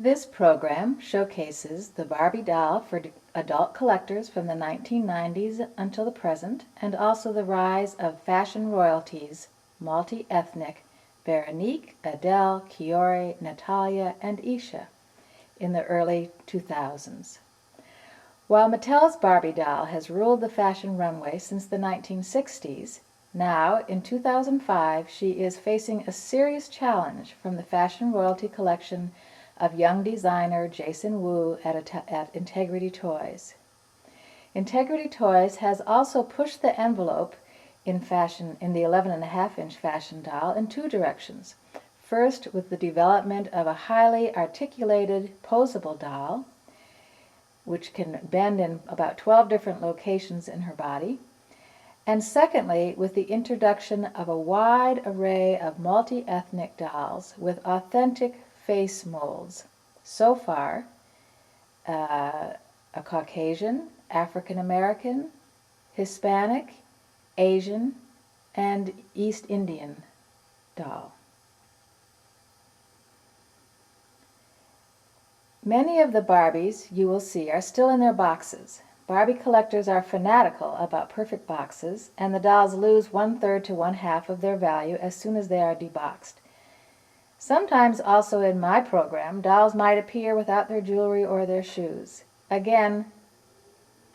This program showcases the Barbie doll for adult collectors from the 1990s until the present, and also the rise of fashion royalties, multi-ethnic, Veronique, Adele, Kiori, Natalia, and Isha, in the early 2000s. While Mattel's Barbie doll has ruled the fashion runway since the 1960s, now, in 2005, she is facing a serious challenge from the fashion royalty collection of young designer Jason Wu at Integrity Toys. Integrity Toys has also pushed the envelope in fashion in the 11.5-inch fashion doll in two directions. First, with the development of a highly articulated, posable doll, which can bend in about 12 different locations in her body. And secondly, with the introduction of a wide array of multi-ethnic dolls with authentic face molds. So far, a Caucasian, African American, Hispanic, Asian, and East Indian doll. Many of the Barbies you will see are still in their boxes. Barbie collectors are fanatical about perfect boxes, and the dolls lose 1/3 to 1/2 of their value as soon as they are deboxed. Sometimes also in my program, dolls might appear without their jewelry or their shoes. Again,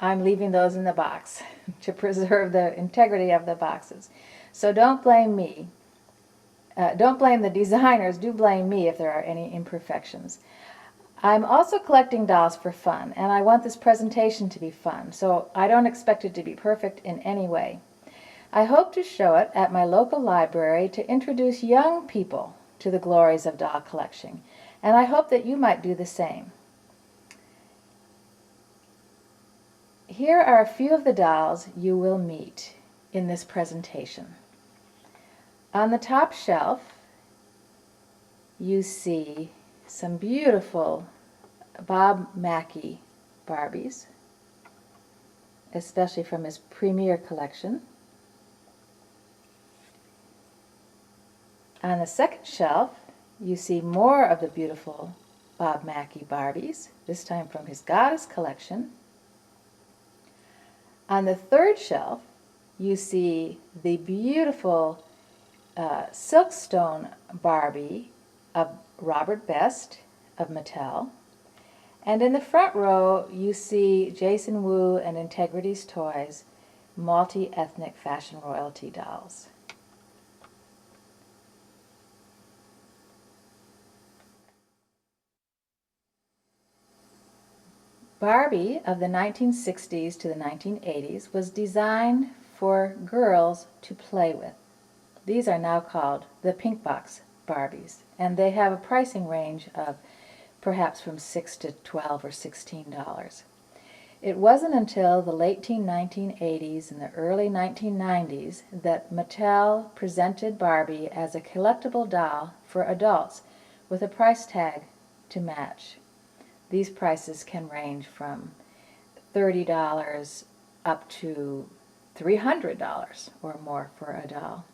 I'm leaving those in the box to preserve the integrity of the boxes. So don't blame me. Don't blame the designers, do blame me if there are any imperfections. I'm also collecting dolls for fun, and I want this presentation to be fun, so I don't expect it to be perfect in any way. I hope to show it at my local library to introduce young people to the glories of doll collecting, and I hope that you might do the same. Here are a few of the dolls you will meet in this presentation. On the top shelf, you see some beautiful Bob Mackie Barbies, especially from his Premier collection. On the second shelf, you see more of the beautiful Bob Mackie Barbies, this time from his Goddess collection. On the third shelf, you see the beautiful Silkstone Barbie of Robert Best of Mattel. And in the front row, you see Jason Wu and Integrity's Toys multi-ethnic fashion royalty dolls. Barbie of the 1960s to the 1980s was designed for girls to play with. These are now called the pink box Barbies, and they have a pricing range of perhaps from $6 to $12 or $16. It wasn't until the late 1980s and the early 1990s that Mattel presented Barbie as a collectible doll for adults with a price tag to match. These prices can range from $30 up to $300 or more for a doll.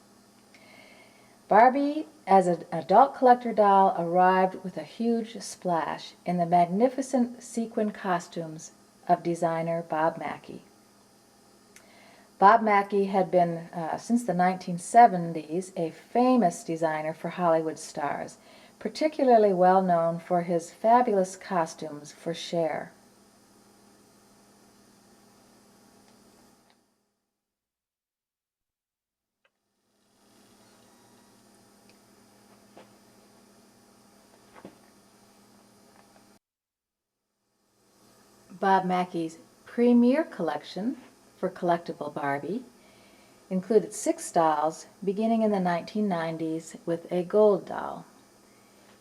Barbie, as an adult collector doll, arrived with a huge splash in the magnificent sequin costumes of designer Bob Mackie. Bob Mackie had been, since the 1970s, a famous designer for Hollywood stars, particularly well known for his fabulous costumes for Cher. Bob Mackie's Premier collection for collectible Barbie included 6 dolls beginning in the 1990s with a gold doll.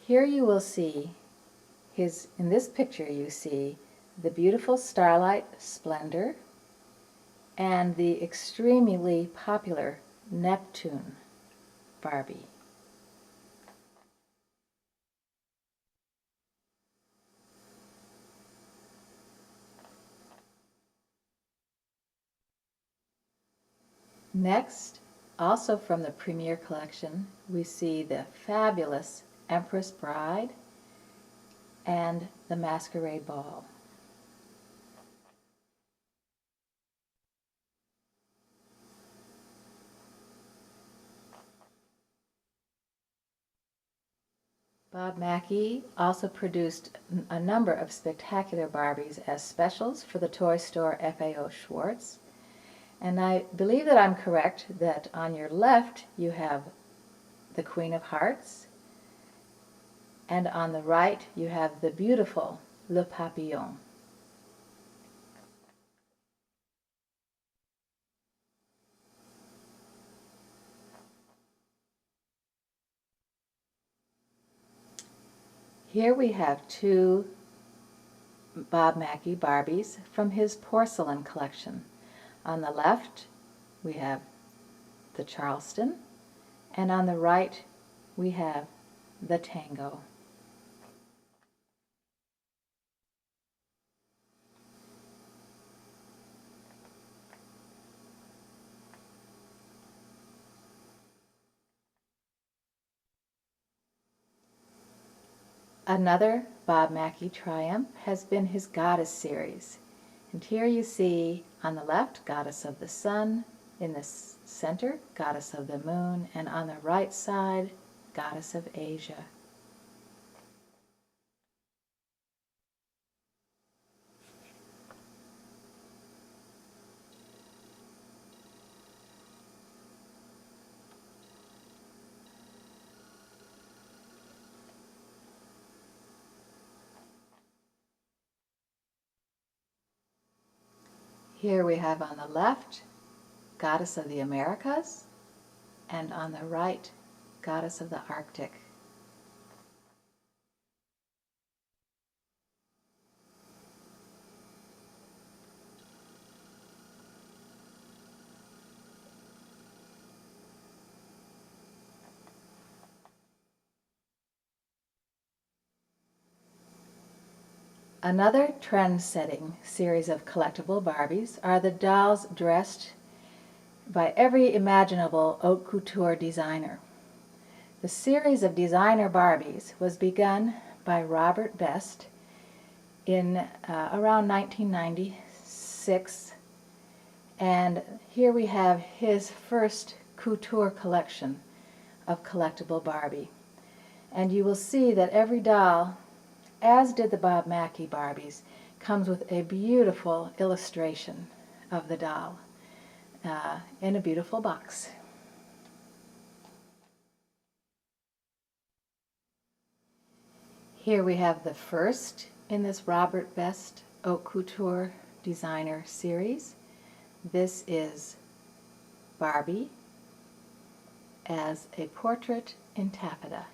Here you will see in this picture you see the beautiful Starlight Splendor and the extremely popular Neptune Barbie. Next, also from the Premier collection, we see the fabulous Empress Bride and the Masquerade Ball. Bob Mackie also produced a number of spectacular Barbies as specials for the toy store FAO Schwartz. And I believe that I'm correct that on your left you have the Queen of Hearts, and on the right you have the beautiful Le Papillon. Here we have two Bob Mackie Barbies from his porcelain collection. On the left we have the Charleston, and on the right we have the Tango. Another Bob Mackie triumph has been his Goddess series. And here you see on the left, Goddess of the Sun, in the center, Goddess of the Moon, and on the right side, Goddess of Asia. Here we have on the left, Goddess of the Americas, and on the right, Goddess of the Arctic. Another trend-setting series of collectible Barbies are the dolls dressed by every imaginable haute couture designer. The series of designer Barbies was begun by Robert Best in around 1996, and here we have his first couture collection of collectible Barbie. And you will see that every doll, as did the Bob Mackie Barbies, comes with a beautiful illustration of the doll in a beautiful box. Here we have the first in this Robert Best Haute Couture Designer series. This is Barbie as a portrait in taffeta.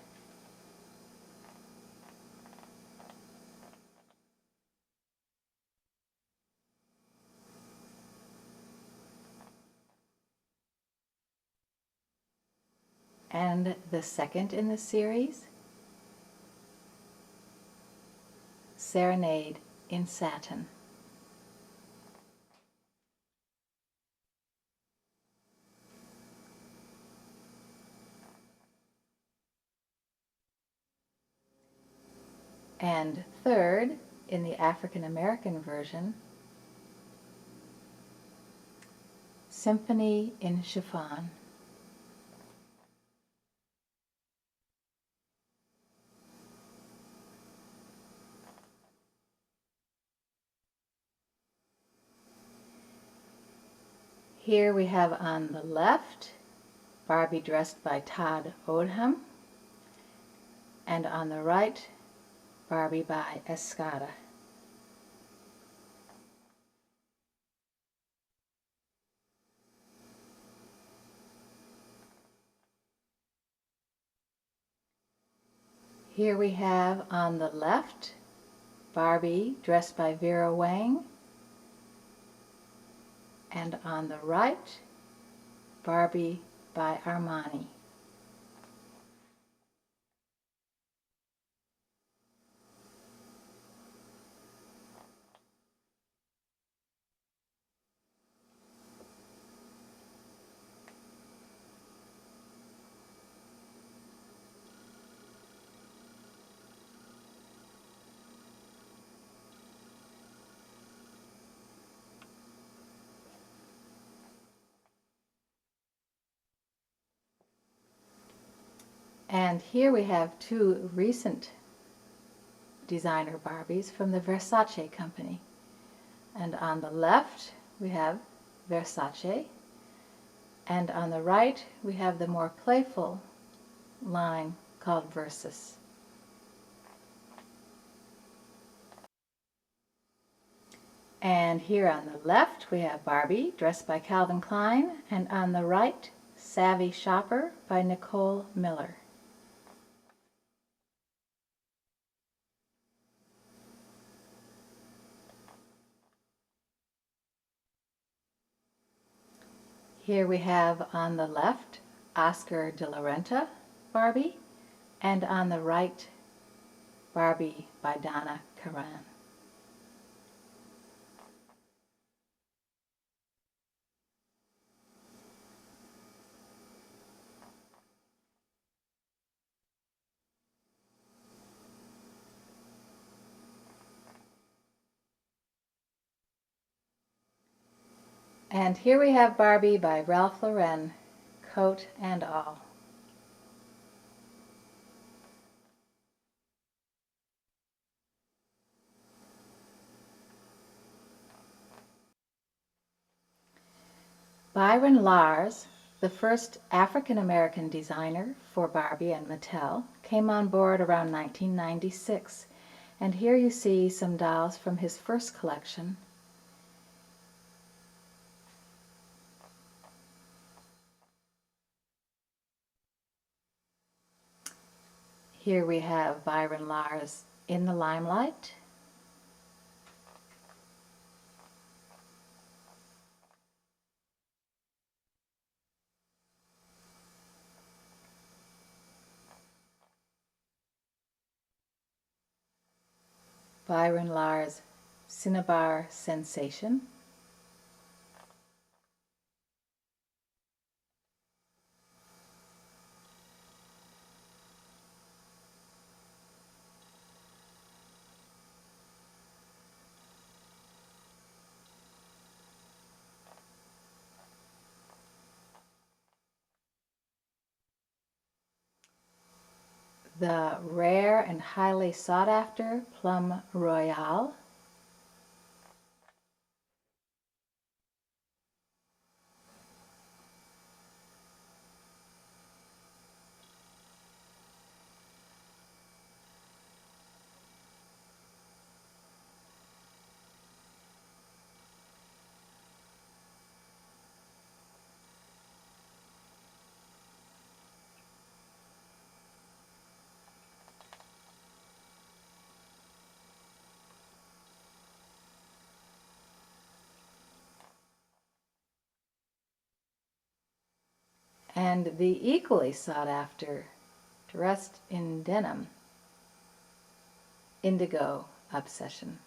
And the second in the series, Serenade in Satin. And third, in the African American version, Symphony in Chiffon. Here we have on the left, Barbie dressed by Todd Odham, and on the right, Barbie by Escada. Here we have on the left, Barbie dressed by Vera Wang, and on the right, Barbie by Armani. And here we have two recent designer Barbies from the Versace company. And on the left we have Versace, and on the right we have the more playful line called Versus. And here on the left we have Barbie, dressed by Calvin Klein, and on the right, Savvy Shopper by Nicole Miller. Here we have on the left Oscar de la Renta Barbie, and on the right Barbie by Donna Karan. And here we have Barbie by Ralph Lauren, coat and all. Byron Lars, the first African-American designer for Barbie and Mattel, came on board around 1996. And here you see some dolls from his first collection. Here we have Byron Lars in the limelight. Byron Lars Cinnabar Sensation. The rare and highly sought after Plum Royale. And the equally sought after, dressed in denim, Indigo Obsession.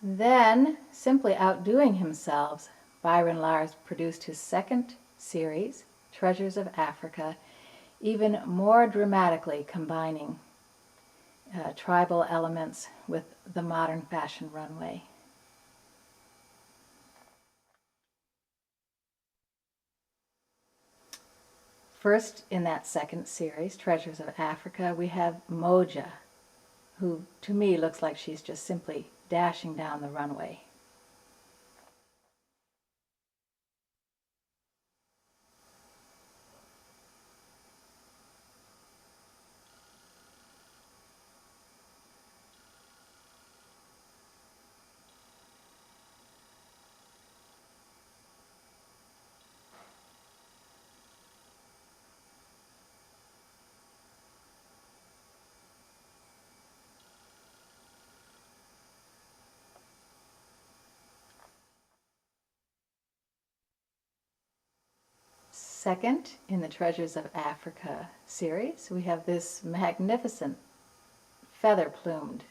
Then, simply outdoing himself, Byron Lars produced his second series, Treasures of Africa, even more dramatically combining tribal elements with the modern fashion runway. First, in that second series, Treasures of Africa, we have Moja, who to me looks like she's just simply dashing down the runway. Second, in the Treasures of Africa series, we have this magnificent feather-plumed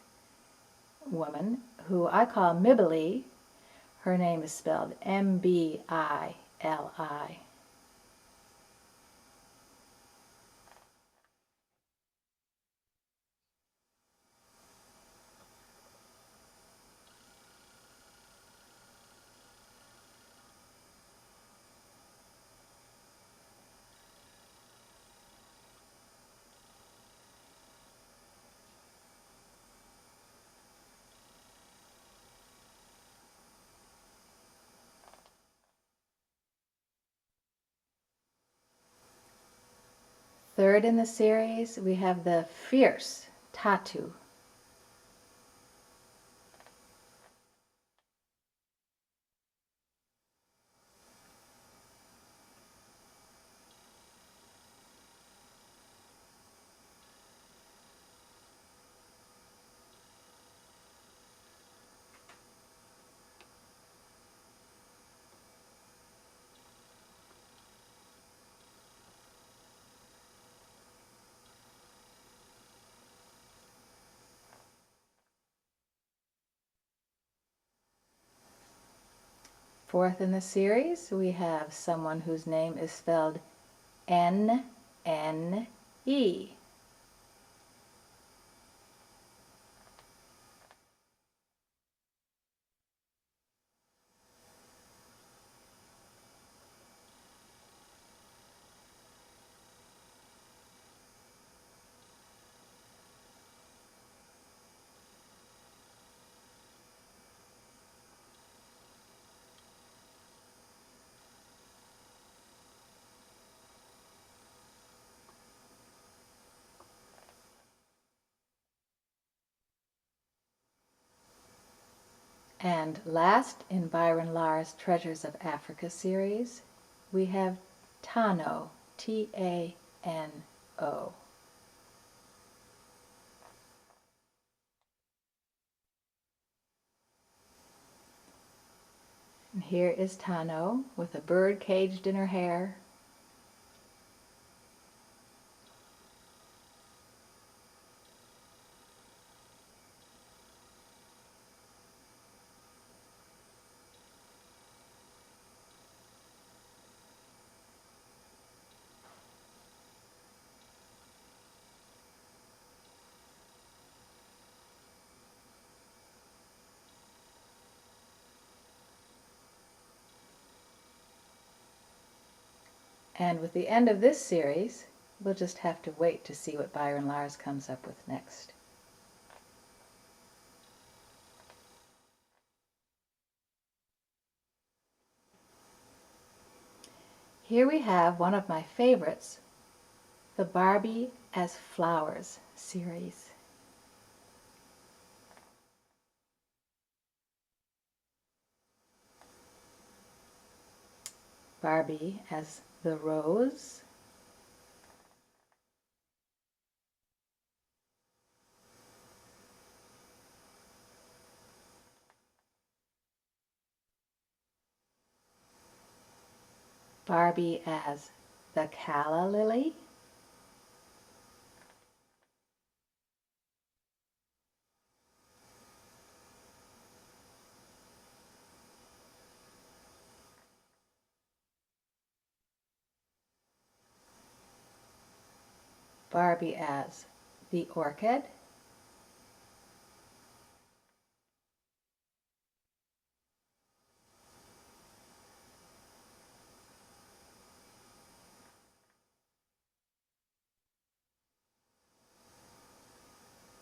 woman who I call Mibili. Her name is spelled Mbili. Third in the series, we have the fierce Tatu. Fourth in the series, we have someone whose name is spelled Nne. And last in Byron Lars' Treasures of Africa series, we have Tano, Tano. And here is Tano with a bird caged in her hair. And with the end of this series, we'll just have to wait to see what Byron Lars comes up with next. Here we have one of my favorites, the Barbie as Flowers series. Barbie as the rose, Barbie as the calla lily, Barbie as the orchid,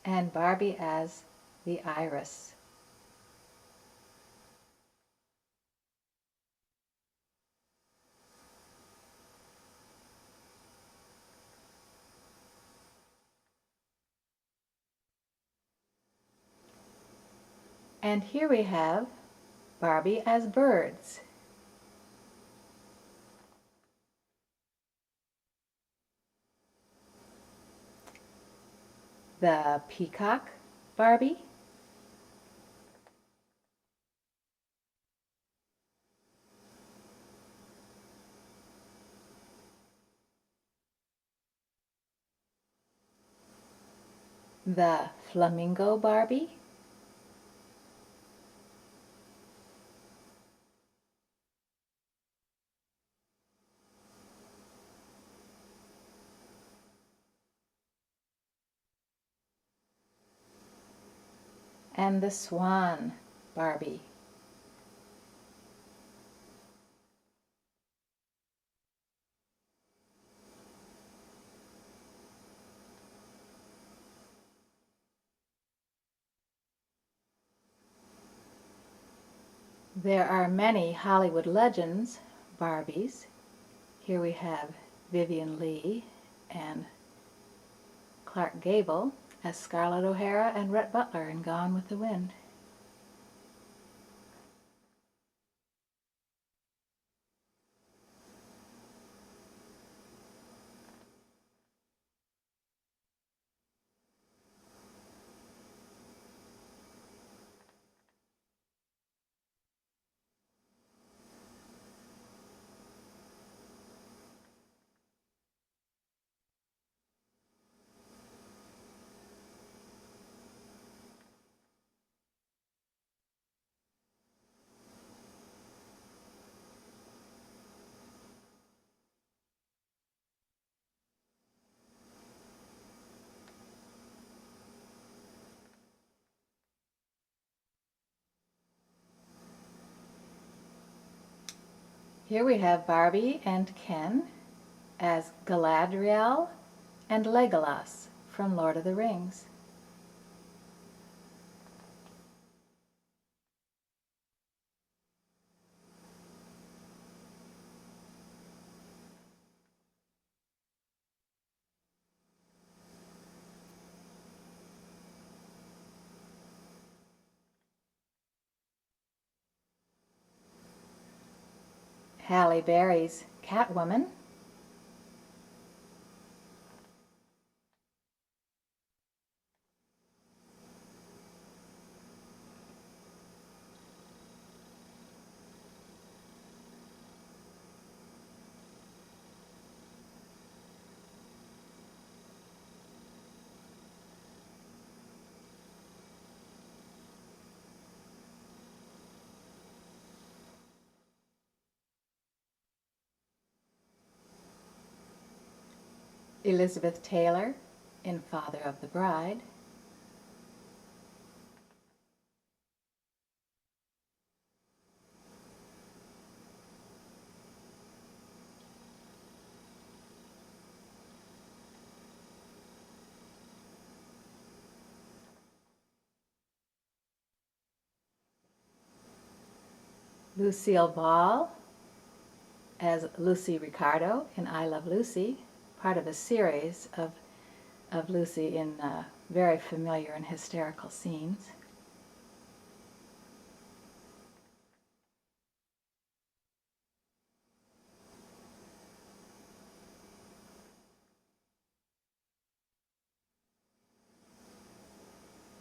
and Barbie as the iris. And here we have Barbie as birds. The peacock Barbie, the Flamingo Barbie, and the Swan Barbie. There are many Hollywood legends Barbies. Here we have Vivian Leigh and Clark Gable as Scarlett O'Hara and Rhett Butler in Gone with the Wind. Here we have Barbie and Ken as Galadriel and Legolas from Lord of the Rings. Halle Berry's Catwoman, Elizabeth Taylor in Father of the Bride, Lucille Ball as Lucy Ricardo in I Love Lucy, part of a series of Lucy in very familiar and hysterical scenes.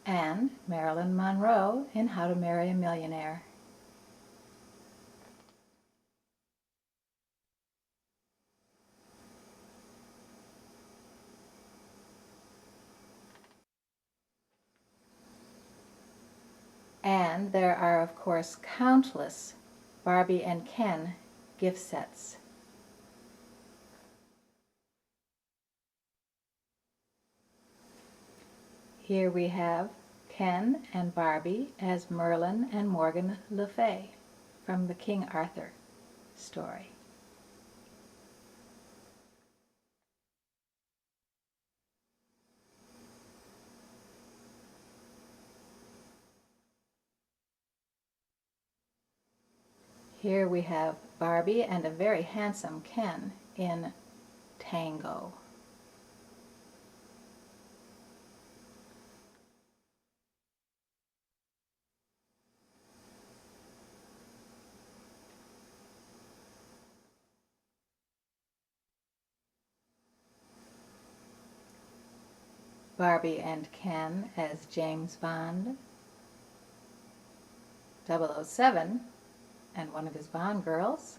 And Marilyn Monroe in How to Marry a Millionaire. And there are, of course, countless Barbie and Ken gift sets. Here we have Ken and Barbie as Merlin and Morgan Le Fay from the King Arthur story. Here we have Barbie and a very handsome Ken in Tango. Barbie and Ken as James Bond, 007, and one of his Bond girls.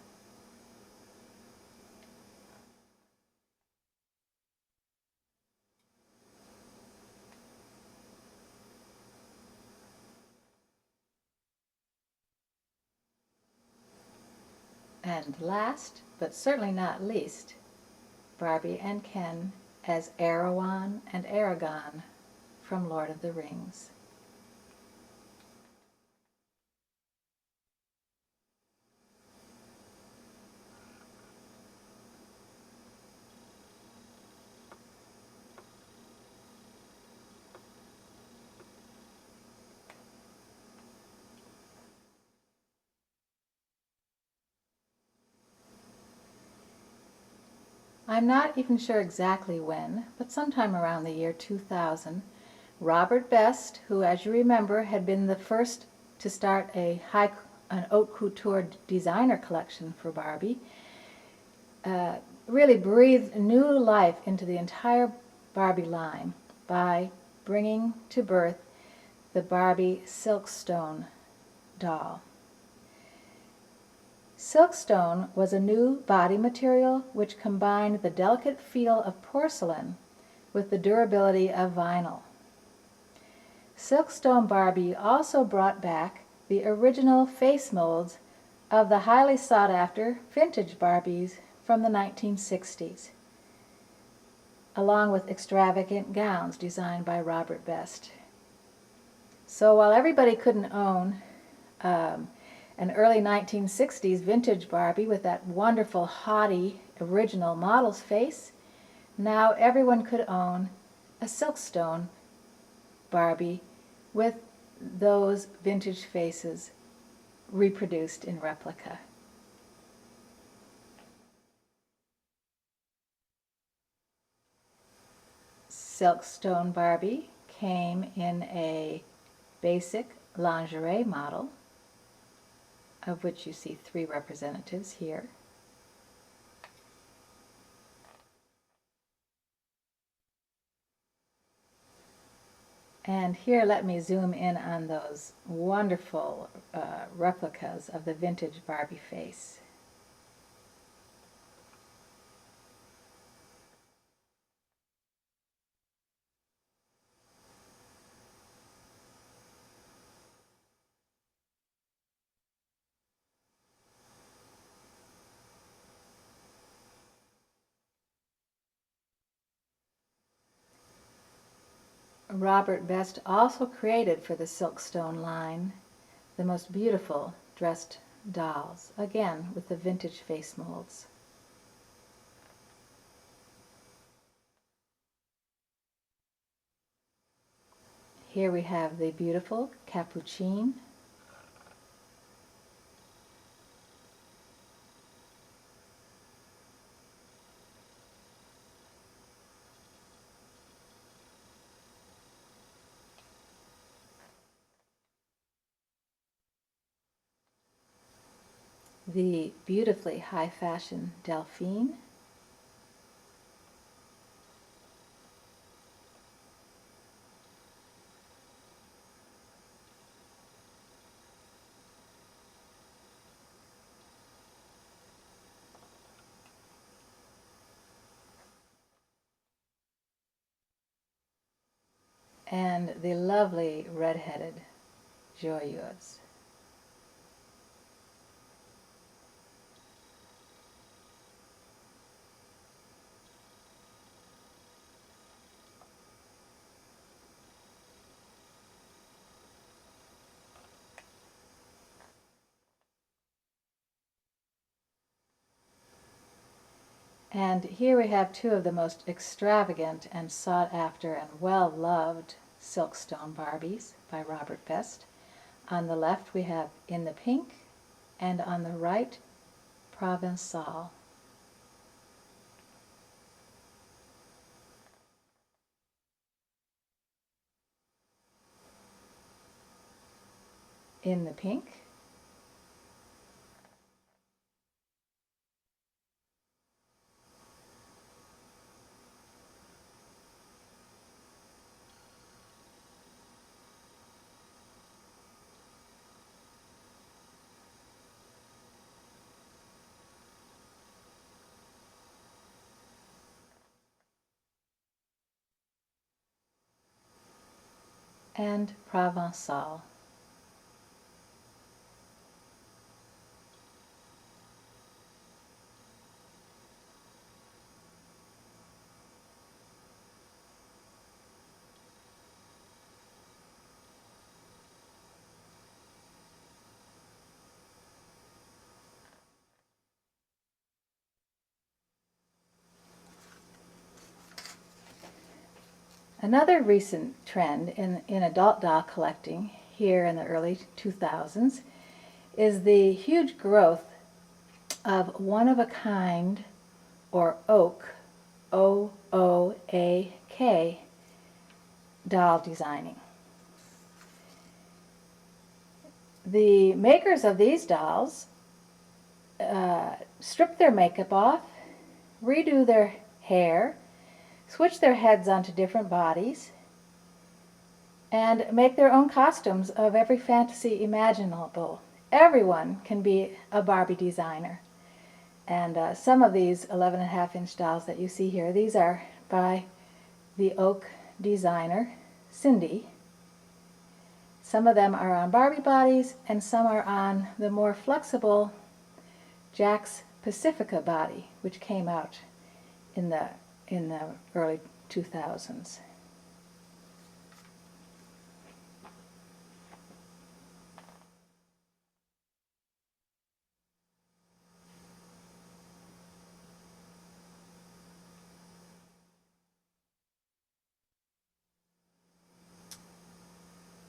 And last, but certainly not least, Barbie and Ken as Erewhon and Aragon from Lord of the Rings. I'm not even sure exactly when, but sometime around the year 2000, Robert Best, who, as you remember, had been the first to start an haute couture designer collection for Barbie, really breathed new life into the entire Barbie line by bringing to birth the Barbie Silkstone doll. Silkstone was a new body material which combined the delicate feel of porcelain with the durability of vinyl. Silkstone Barbie also brought back the original face molds of the highly sought-after vintage Barbies from the 1960s, along with extravagant gowns designed by Robert Best. So while everybody couldn't own an early 1960s vintage Barbie with that wonderful, haughty, original model's face, now everyone could own a Silkstone Barbie with those vintage faces reproduced in replica. Silkstone Barbie came in a basic lingerie model, of which you see 3 representatives here. And here let me zoom in on those wonderful replicas of the vintage Barbie face. Robert Best also created for the Silkstone line the most beautiful dressed dolls, again with the vintage face molds. Here we have the beautiful Capucine, the beautifully high fashion Delphine, and the lovely red-headed Joyeuse. And here we have 2 of the most extravagant and sought after and well-loved Silkstone Barbies by Robert Best. On the left we have In the Pink, and on the right, Provençal. In the Pink, and Provençal. Another recent trend in adult doll collecting here in the early 2000s is the huge growth of one-of-a-kind, or oak, O-O-A-K, doll designing. The makers of these dolls strip their makeup off, redo their hair, switch their heads onto different bodies, and make their own costumes of every fantasy imaginable. Everyone can be a Barbie designer. And some of these 11.5-inch dolls that you see here, these are by the oak designer, Cindy. Some of them are on Barbie bodies, and some are on the more flexible Jack's Pacifica body, which came out in the early 2000s.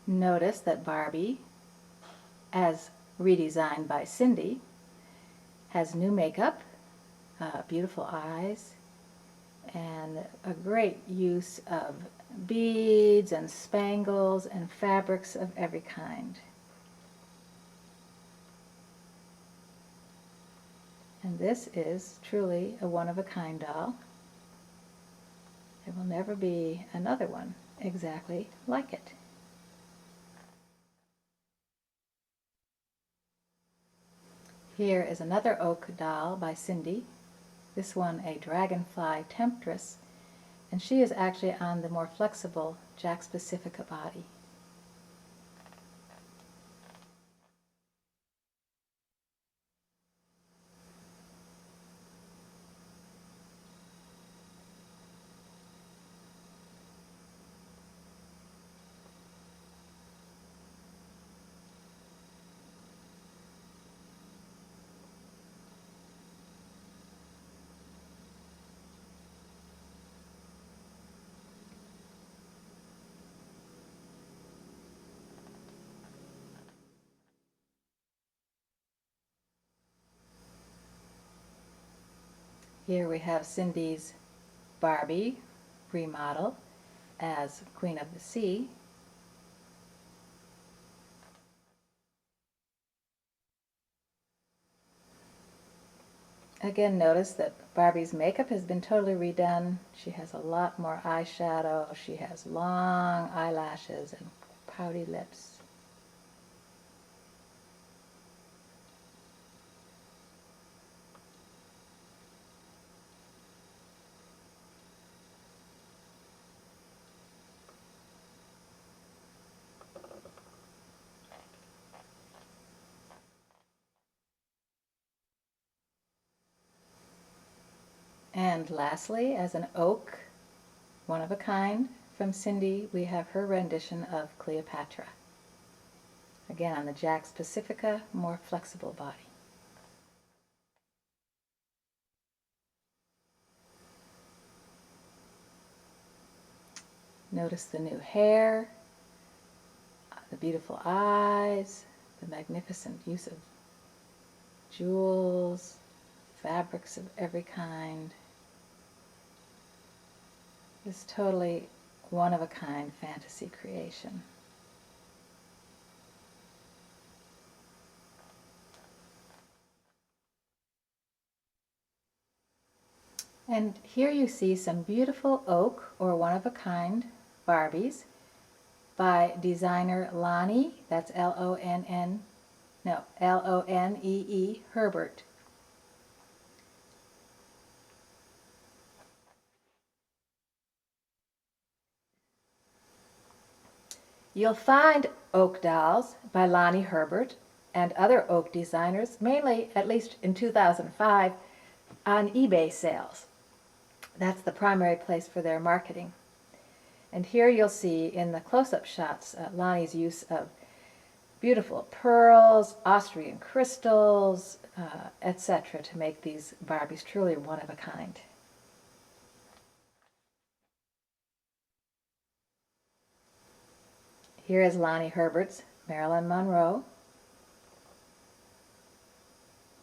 Notice that Barbie, as redesigned by Cindy, has new makeup, beautiful eyes, and a great use of beads and spangles and fabrics of every kind. And this is truly a one-of-a-kind doll. There will never be another one exactly like it. Here is another oak doll by Cindy. This one a dragonfly temptress, and she is actually on the more flexible Jack's Pacifica body. Here we have Cindy's Barbie remodel as Queen of the Sea. Again, notice that Barbie's makeup has been totally redone. She has a lot more eyeshadow. She has long eyelashes and pouty lips. And lastly, as an oak, one of a kind, from Cindy, we have her rendition of Cleopatra. Again, on the Jack's Pacifica, more flexible body. Notice the new hair, the beautiful eyes, the magnificent use of jewels, fabrics of every kind. This totally one-of-a-kind fantasy creation. And here you see some beautiful oak or one-of-a-kind Barbies by designer Lonnie, that's L-O-N-N, no, L-O-N-E-E, Herbert. You'll find oak dolls by Lonnie Herbert and other oak designers, mainly, at least in 2005, on eBay sales. That's the primary place for their marketing. And here you'll see in the close-up shots Lonnie's use of beautiful pearls, Austrian crystals, etc. to make these Barbies truly one of a kind. Here is Lonnie Herbert's Marilyn Monroe.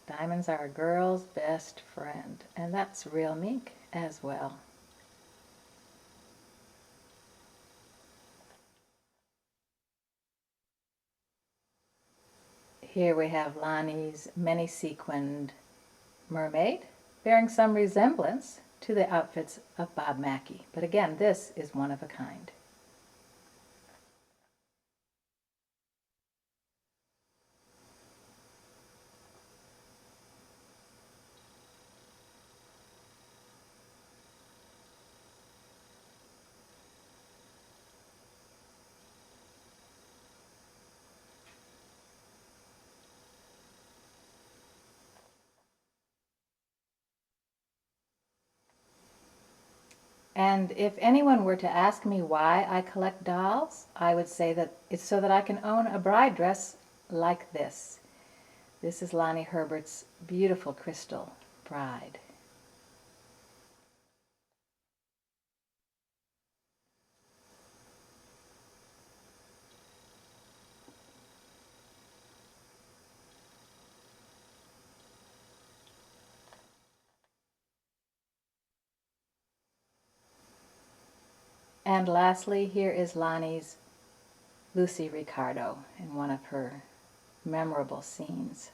Diamonds are a girl's best friend, and that's real mink as well. Here we have Lonnie's many-sequined mermaid, bearing some resemblance to the outfits of Bob Mackie. But again, this is one of a kind. And if anyone were to ask me why I collect dolls, I would say that it's so that I can own a bride dress like this. This is Lonnie Herbert's beautiful crystal bride. And lastly, here is Lonnie's Lucy Ricardo in one of her memorable scenes.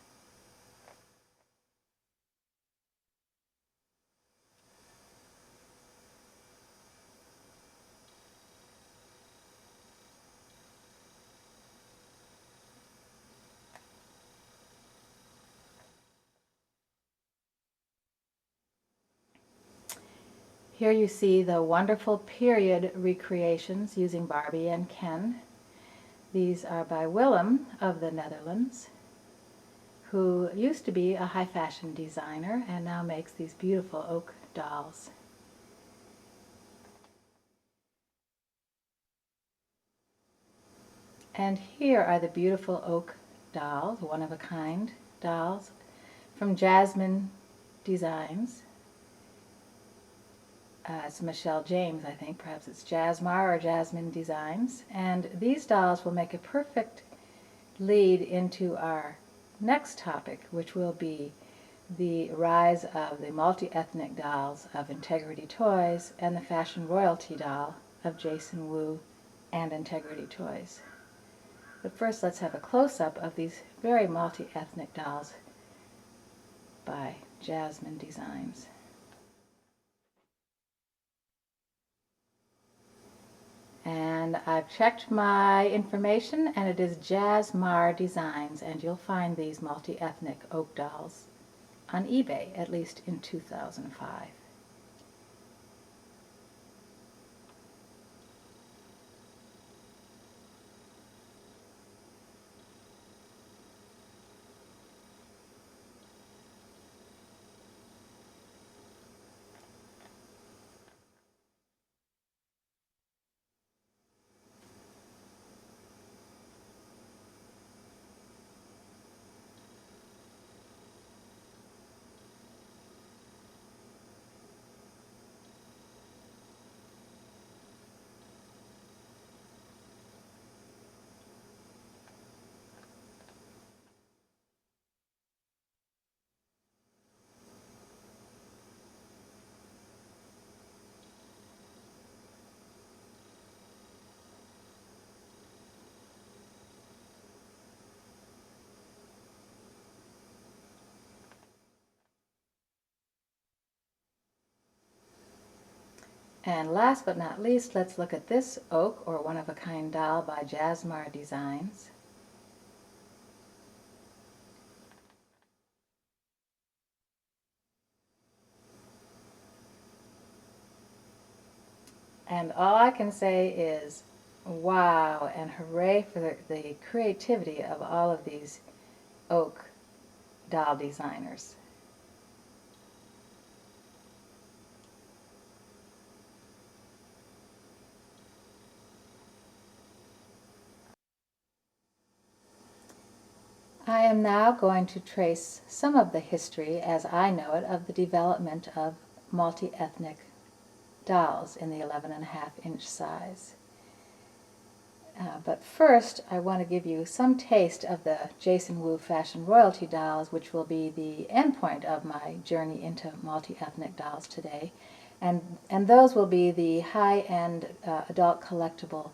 Here you see the wonderful period recreations using Barbie and Ken. These are by Willem of the Netherlands, who used to be a high fashion designer and now makes these beautiful oak dolls. And here are the beautiful oak dolls, one-of-a-kind dolls from Jasmine Designs. It's Michelle James, I think. Perhaps it's Jasmar or Jasmine Designs. And these dolls will make a perfect lead into our next topic, which will be the rise of the multi-ethnic dolls of Integrity Toys and the fashion royalty doll of Jason Wu and Integrity Toys. But first, let's have a close-up of these very multi-ethnic dolls by Jasmine Designs. And I've checked my information, and it is Jasmar Designs, and you'll find these multi-ethnic oak dolls on eBay, at least in 2005. And last but not least, let's look at this oak or one-of-a-kind doll by Jasmar Designs. And all I can say is wow and hooray for the creativity of all of these oak doll designers. I am now going to trace some of the history, as I know it, of the development of multi-ethnic dolls in the 11.5-inch size. But first, I want to give you some taste of the Jason Wu Fashion Royalty dolls, which will be the endpoint of my journey into multi-ethnic dolls today. And those will be the high-end adult collectible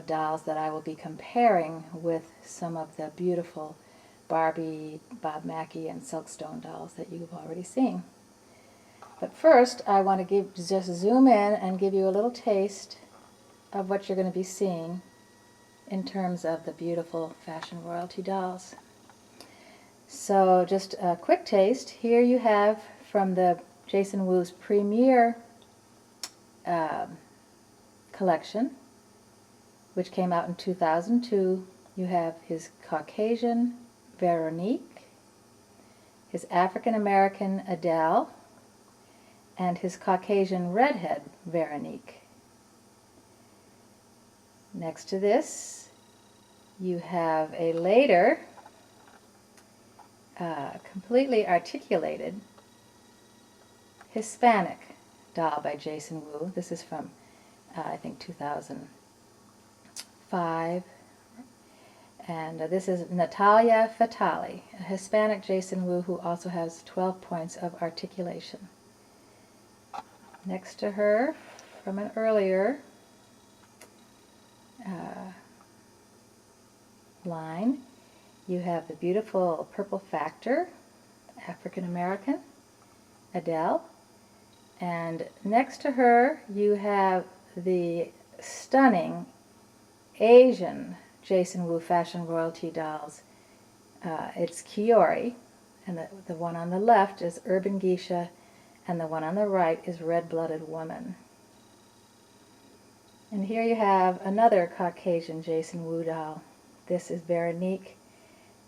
dolls that I will be comparing with some of the beautiful Barbie, Bob Mackie, and Silkstone dolls that you've already seen. But first, I want to just zoom in and give you a little taste of what you're going to be seeing in terms of the beautiful fashion royalty dolls. So just a quick taste. Here you have from the Jason Wu's premier collection, which came out in 2002. You have his Caucasian Veronique, his African American Adele, and his Caucasian redhead Veronique. Next to this, you have a later, completely articulated Hispanic doll by Jason Wu. This is from, I think, 2005. And this is Natalia Fatali, a Hispanic Jason Wu who also has 12 points of articulation. Next to her, from an earlier line, you have the beautiful Purple Factor, African American, Adele. And next to her, you have the stunning Asian Jason Wu Fashion Royalty dolls. It's Kiori, and the one on the left is Urban Geisha, and the one on the right is Red-Blooded Woman. And here you have another Caucasian Jason Wu doll. This is Veronique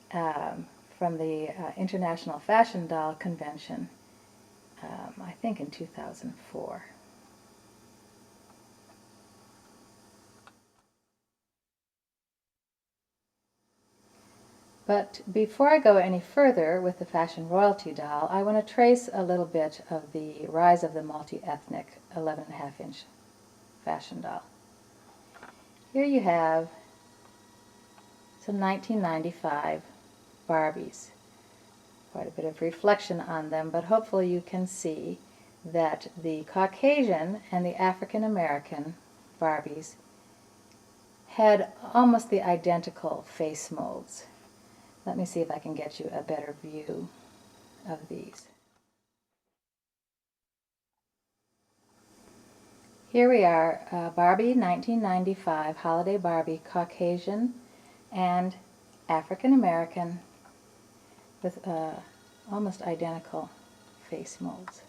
from the International Fashion Doll Convention, I think in 2004. But before I go any further with the Fashion Royalty doll, I want to trace a little bit of the rise of the multi-ethnic 11.5-inch fashion doll. Here you have some 1995 Barbies. Quite a bit of reflection on them, but hopefully you can see that the Caucasian and the African American Barbies had almost the identical face molds. Let me see if I can get you a better view of these. Here we are, Barbie 1995, Holiday Barbie, Caucasian and African American with almost identical face molds.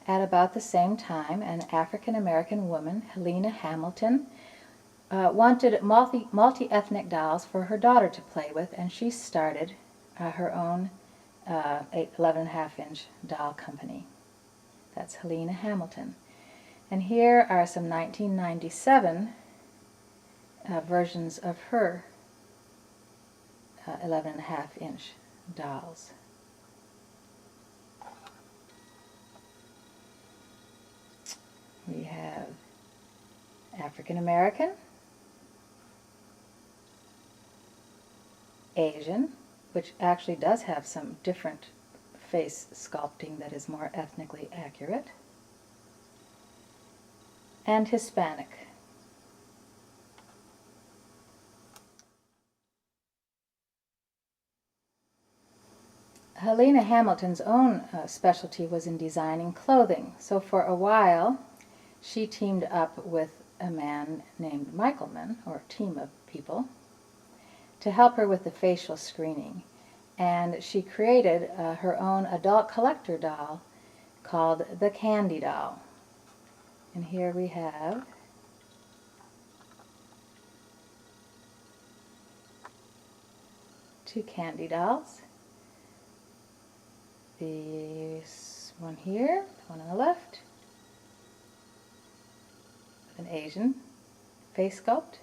At about the same time, an African American woman, Helena Hamilton, wanted multi-ethnic dolls for her daughter to play with, and she started her own 11.5-inch doll company. That's Helena Hamilton. And here are some 1997 versions of her 11.5-inch dolls. We have African American, Asian, which actually does have some different face sculpting that is more ethnically accurate, and Hispanic. Helena Hamilton's own specialty was in designing clothing, so for a while she teamed up with a man named Michaelman, or a team of people, to help her with the facial screening. And she created her own adult collector doll called the Candy Doll. And here we have two Candy dolls. This one here, the one on the left, an Asian face sculpt,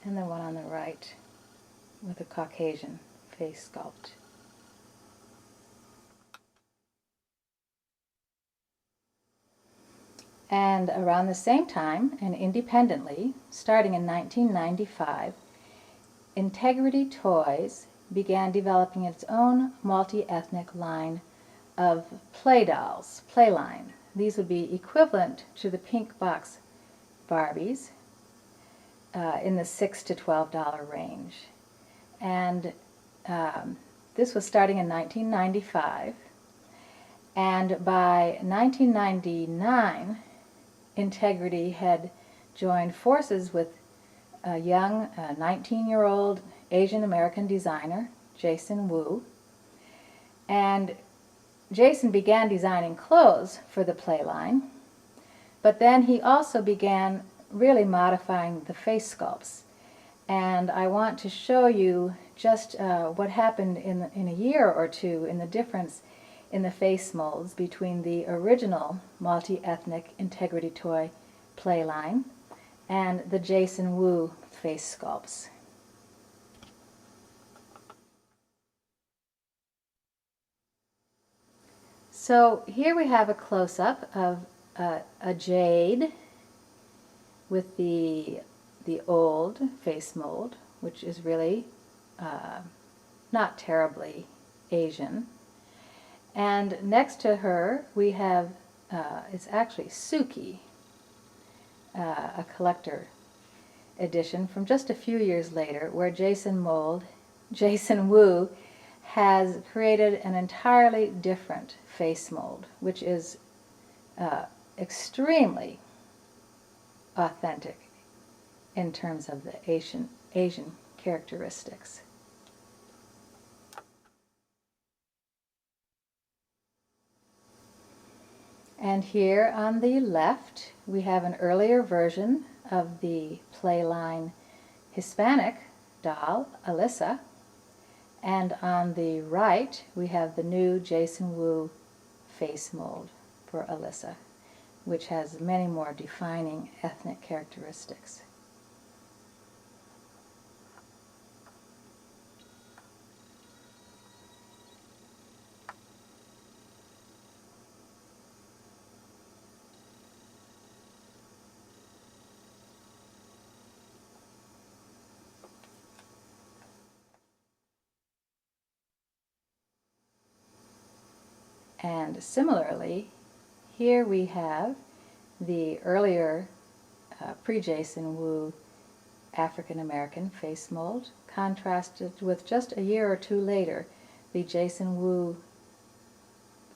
and the one on the right with a Caucasian face sculpt. And around the same time, and independently, starting in 1995, Integrity Toys began developing its own multi-ethnic line of play dolls, Playline. These would be equivalent to the pink box Barbies in the $6 to $12 range. And this was starting in 1995. And by 1999, Integrity had joined forces with a young 19-year-old Asian American designer, Jason Wu. And Jason began designing clothes for the Playline, but then he also began really modifying the face sculpts. And I want to show you just what happened in a year or two in the difference in the face molds between the original multi-ethnic Integrity Toy Playline and the Jason Wu face sculpts. So here we have a close-up of a jade with the old face mold, which is really not terribly Asian. And next to her we have, it's actually Suki, a collector edition from just a few years later, where Jason Wu has created an entirely different face mold, which is extremely authentic in terms of the Asian characteristics. And here on the left we have an earlier version of the Playline Hispanic doll, Alyssa, and on the right we have the new Jason Wu face mold for Alyssa, which has many more defining ethnic characteristics. And similarly, here we have the earlier pre-Jason Wu African American face mold contrasted with just a year or two later the Jason Wu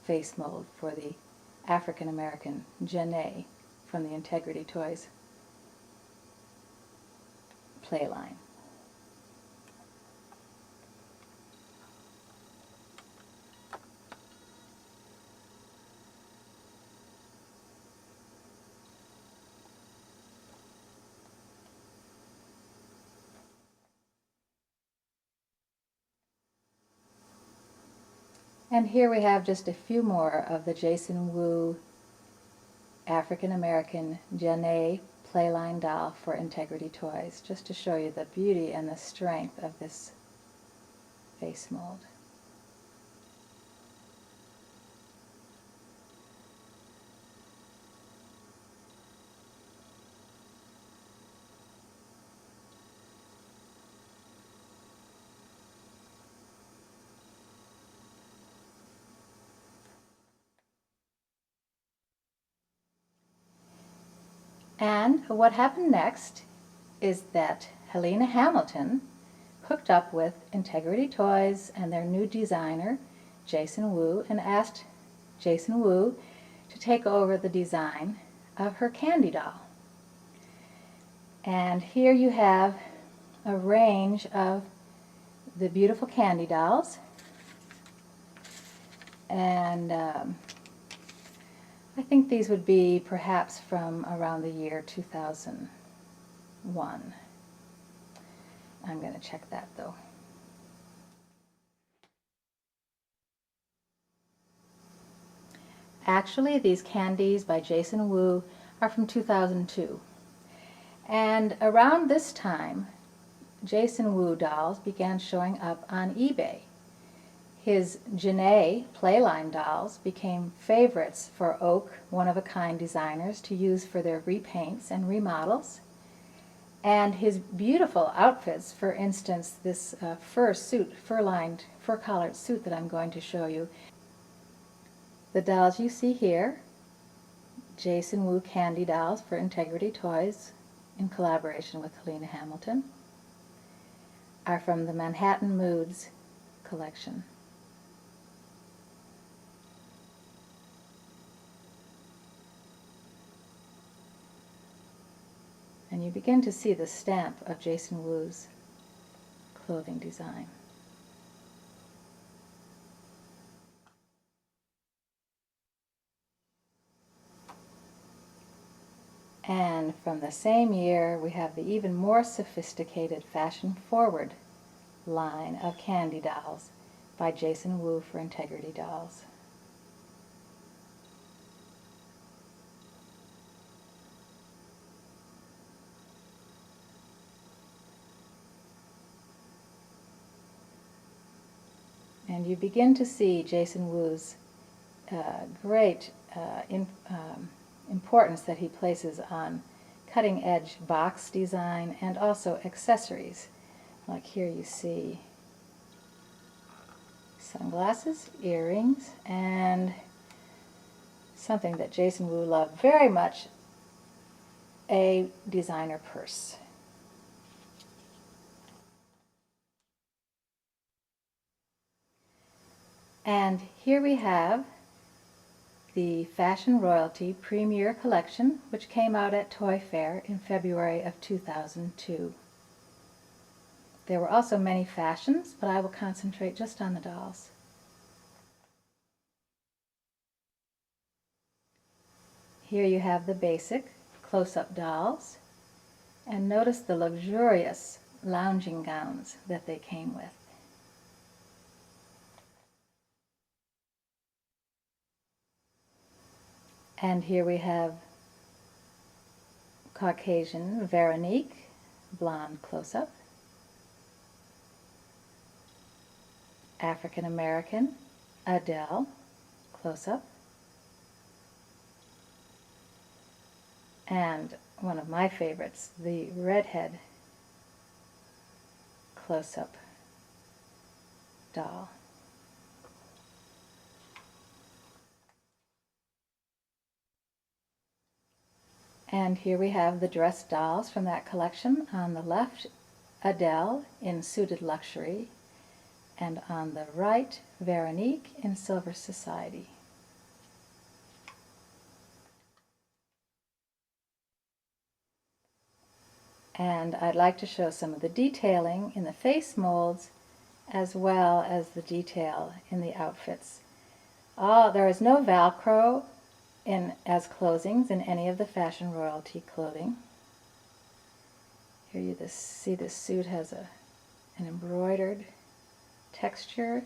face mold for the African American Janae from the Integrity Toys Playline. And here we have just a few more of the Jason Wu African American Janae Playline doll for Integrity Toys, just to show you the beauty and the strength of this face mold. And what happened next is that Helena Hamilton hooked up with Integrity Toys and their new designer, Jason Wu, and asked Jason Wu to take over the design of her candy doll. And here you have a range of the beautiful candy dolls. And I think these would be perhaps from around the year 2001. I'm going to check that though. Actually, these candies by Jason Wu are from 2002. And around this time, Jason Wu dolls began showing up on eBay. His Janae Playline dolls became favorites for Oak one-of-a-kind designers to use for their repaints and remodels. And his beautiful outfits, for instance, this fur suit, fur-lined, fur-collared suit that I'm going to show you. The dolls you see here, Jason Wu candy dolls for Integrity Toys in collaboration with Helena Hamilton, are from the Manhattan Moods collection. And you begin to see the stamp of Jason Wu's clothing design. And from the same year, we have the even more sophisticated fashion-forward line of candy dolls by Jason Wu for Integrity Dolls. And you begin to see Jason Wu's great importance that he places on cutting-edge box design and also accessories. Like here you see sunglasses, earrings, and something that Jason Wu loved very much, a designer purse. And here we have the Fashion Royalty Premier Collection, which came out at Toy Fair in February of 2002. There were also many fashions, but I will concentrate just on the dolls. Here you have the basic close-up dolls, and notice the luxurious lounging gowns that they came with. And here we have Caucasian Veronique, blonde close-up. African American Adele, close-up. And one of my favorites, the redhead close-up doll. And here we have the dress dolls from that collection. On the left, Adele in Suited Luxury, and on the right, Veronique in Silver Society. And I'd like to show some of the detailing in the face molds as well as the detail in the outfits. There is no Velcro as closings in any of the Fashion Royalty clothing. Here you see this suit has an embroidered texture,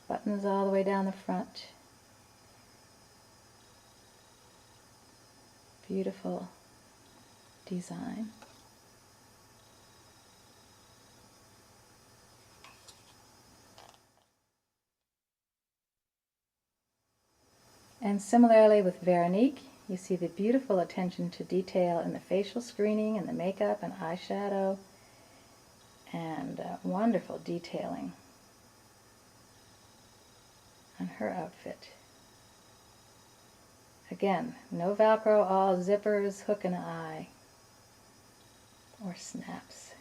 buttons all the way down the front. Beautiful design. And similarly with Veronique, you see the beautiful attention to detail in the facial screening and the makeup and eyeshadow, and wonderful detailing on her outfit. Again, no Velcro, all zippers, hook and eye, or snaps.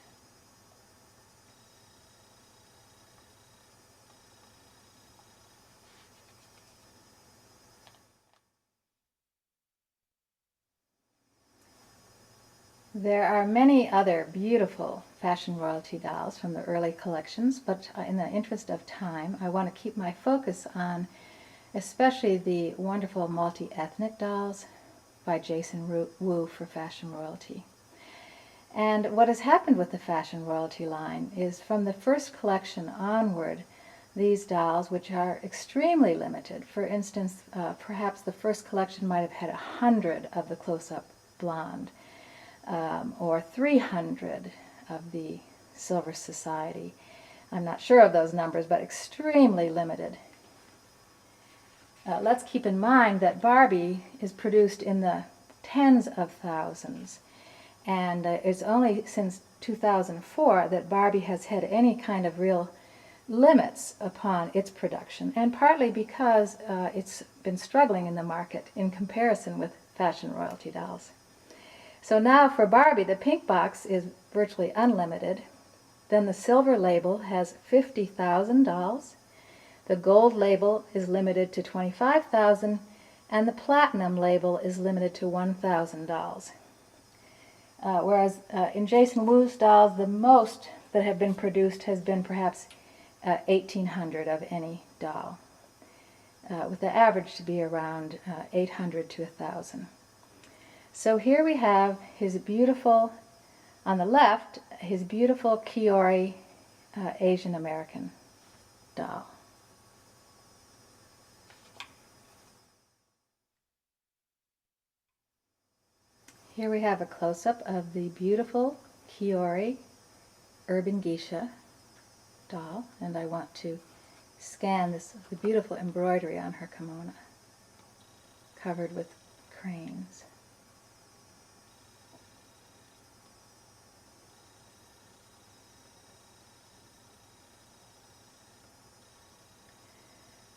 There are many other beautiful Fashion Royalty dolls from the early collections, but in the interest of time, I want to keep my focus on especially the wonderful multi-ethnic dolls by Jason Wu for Fashion Royalty. And what has happened with the Fashion Royalty line is from the first collection onward, these dolls, which are extremely limited, for instance, perhaps the first collection might have had 100 of the close-up blonde, or 300 of the Silver Society. I'm not sure of those numbers, but extremely limited. Let's keep in mind that Barbie is produced in the tens of thousands, and it's only since 2004 that Barbie has had any kind of real limits upon its production, and partly because it's been struggling in the market in comparison with fashion royalty dolls. So now for Barbie, the pink box is virtually unlimited. Then the silver label has 50,000 dolls. The gold label is limited to 25,000, and the platinum label is limited to 1,000 dolls. Whereas in Jason Wu's dolls, the most that have been produced has been perhaps 1,800 of any doll, with the average to be around 800 to 1,000. So here we have his beautiful, on the left, his beautiful Kiori Asian American doll. Here we have a close-up of the beautiful Kiori Urban Geisha doll, and I want to scan the beautiful embroidery on her kimono, covered with cranes.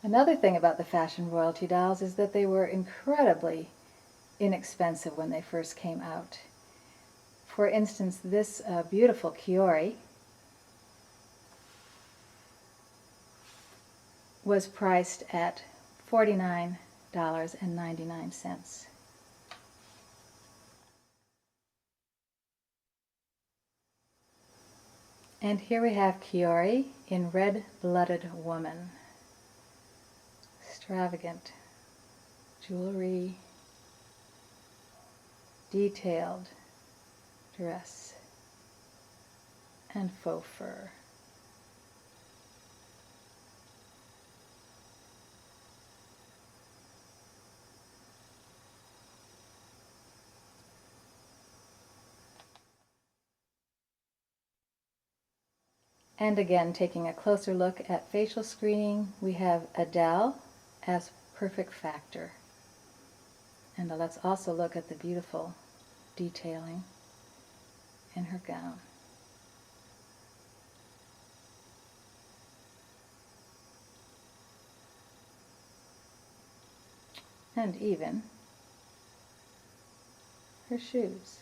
Another thing about the fashion royalty dolls is that they were incredibly inexpensive when they first came out. For instance, this beautiful Kiori was priced at $49.99. And here we have Kiori in Red-Blooded Woman. Extravagant jewelry, detailed dress, and faux fur. And again, taking a closer look at facial screening, we have Adele as Perfect Factor. And let's also look at the beautiful detailing in her gown. And even her shoes.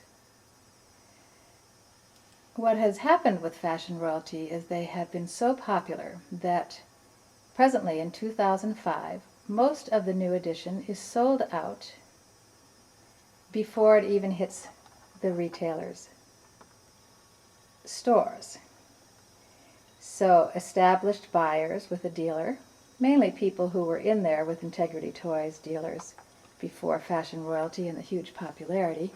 What has happened with fashion royalty is they have been so popular that presently in 2005, most of the new edition is sold out before it even hits the retailers' stores. So established buyers with a dealer, mainly people who were in there with Integrity Toys dealers before fashion royalty and the huge popularity,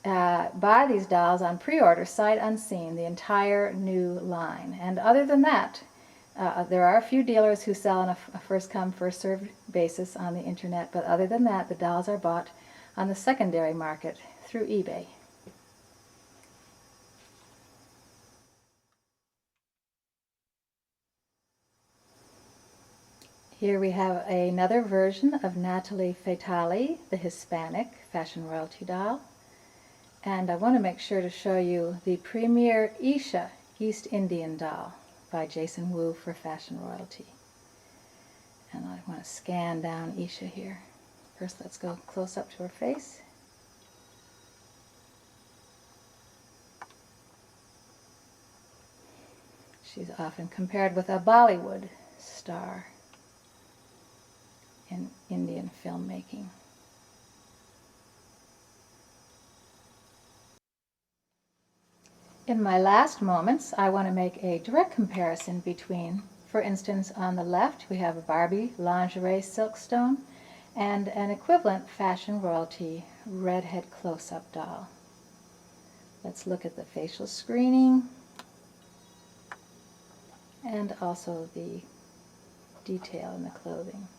buy these dolls on pre-order, sight unseen, the entire new line. And other than that, there are a few dealers who sell on a first-come, first-served basis on the internet, but other than that, the dolls are bought on the secondary market through eBay. Here we have another version of Natalie Fatali, the Hispanic fashion royalty doll. And I want to make sure to show you the Premier Isha East Indian doll by Jason Wu for fashion royalty. And I want to scan down Isha here. First, let's go close up to her face. She's often compared with a Bollywood star in Indian filmmaking. In my last moments, I want to make a direct comparison between, for instance, on the left we have a Barbie lingerie silkstone and an equivalent fashion royalty redhead close-up doll. Let's look at the facial screening and also the detail in the clothing.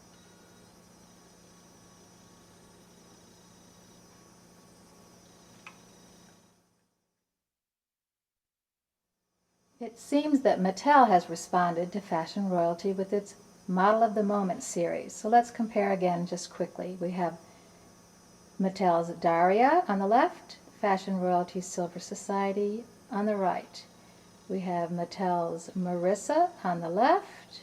It seems that Mattel has responded to fashion royalty with its Model of the Moment series. So let's compare again just quickly. We have Mattel's Daria on the left, Fashion Royalty Silver Society on the right. We have Mattel's Marissa on the left,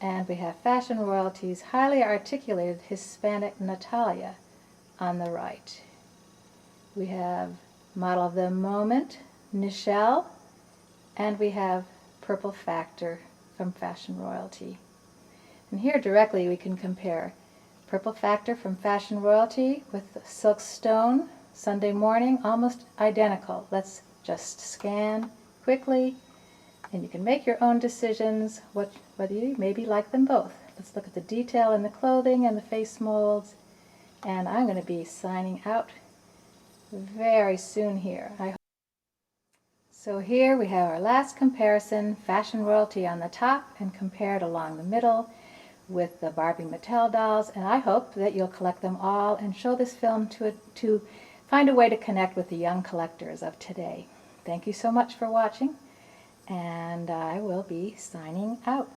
and we have Fashion Royalty's highly articulated Hispanic Natalia on the right. We have Model of the Moment, Nichelle, and we have Purple Factor from Fashion Royalty. And here directly we can compare Purple Factor from Fashion Royalty with Silk Stone Sunday Morning, almost identical. Let's just scan quickly, and you can make your own decisions whether you maybe like them both. Let's look at the detail in the clothing and the face molds, and I'm going to be signing out very soon here. So here we have our last comparison, Fashion Royalty on the top and compared along the middle with the Barbie Mattel dolls, and I hope that you'll collect them all and show this film to find a way to connect with the young collectors of today. Thank you so much for watching, and I will be signing out.